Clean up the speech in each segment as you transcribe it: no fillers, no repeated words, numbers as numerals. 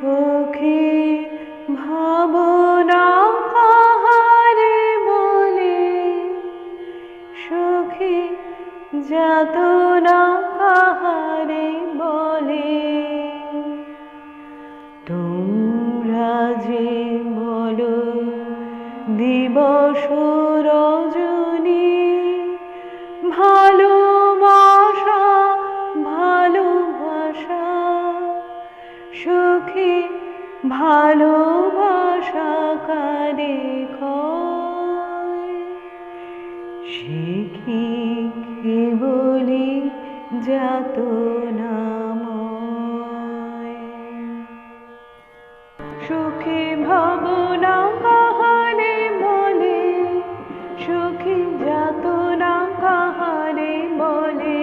সুখী ভাবনা কাহারে বলে, সুখী যাতনা কাহারে বলে। তোমরা যে বলো দিবস রজনী, ভালোবাসা ভালোবাসা, সুখী ভালোবাসা কারে কয়? সে কি কেবলি যাতনাময়। সুখী ভাবনা কাহারে বলে, সুখী যাতনা কাহারে বলে।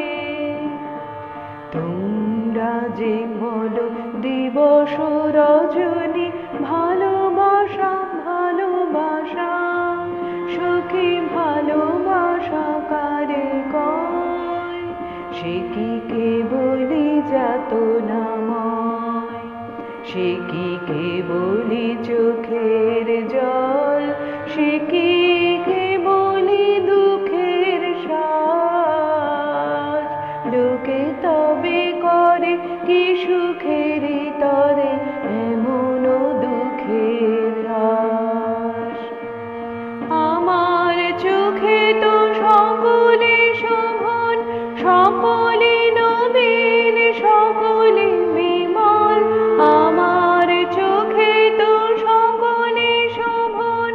তোমরা যে বলো দিবস রজনী, ভালোবাসা ভালোবাসা, সুখী ভালোবাসা কারে কয়? সে কি কেবলি যাতনাময়, সে কি কেবলি চোখের জল, সে কি কেবলি দুঃখের শ্বাস। লোকে তবে করে কি সুখের তরে এমন দুঃখের হ্রাস। আমার চোখে তো সকলে শোভন, সকলে নবীন, সকলে বিমল। আমার চোখে তো সকলে শোভন,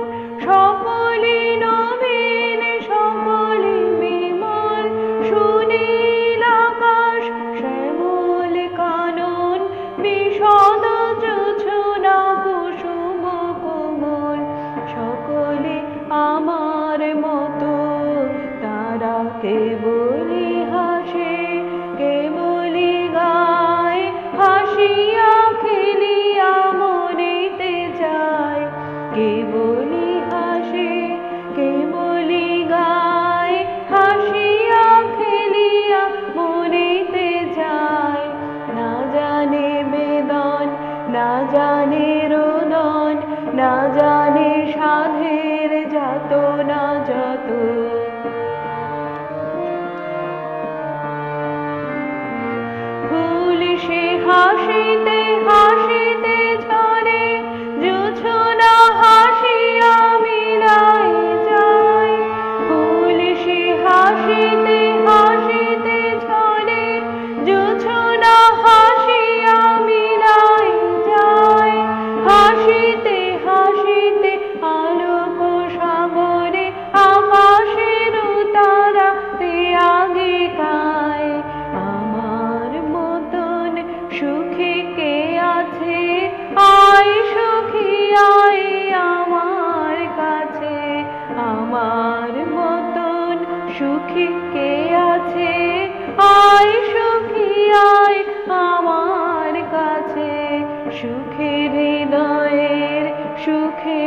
সকলে নবীন, সকলে বিমল। সুনীল আকাশ শ্যামল কানন, বিশদ জোছনা কুসুম কোমল। সকলে আমার মতো, তারা কেবলি হাসে কেবলি গায়, হাসিয়া খেলিয়া মনেতে যায়। কেবলি হাসে কেবলি গায়, হাসিয়া খেলিয়া মনেতে যায়। না জানে বেদন, না জানে রোদন, না জানে সাধের যাতনা যত। ফুল সে হাসিতে হাসিতে ঝরে, জোছনা হাসিয়া মিলাই যায়। ফুল সে হাসিতে হাসিতে ঝরে, জোছনা হাসিয়া মিলাই যায়। হাসিতে হাসিতে আলোক সাগরে, আকাশের তারাতে আগে গায়। আমার মতন সুখী কে আছে? আয় সুখী আয় আমার কাছে। আমার মতন সুখী কে আছে? আয় সুখী আয় আমার কাছে। সুখের হৃদয়ের সুখে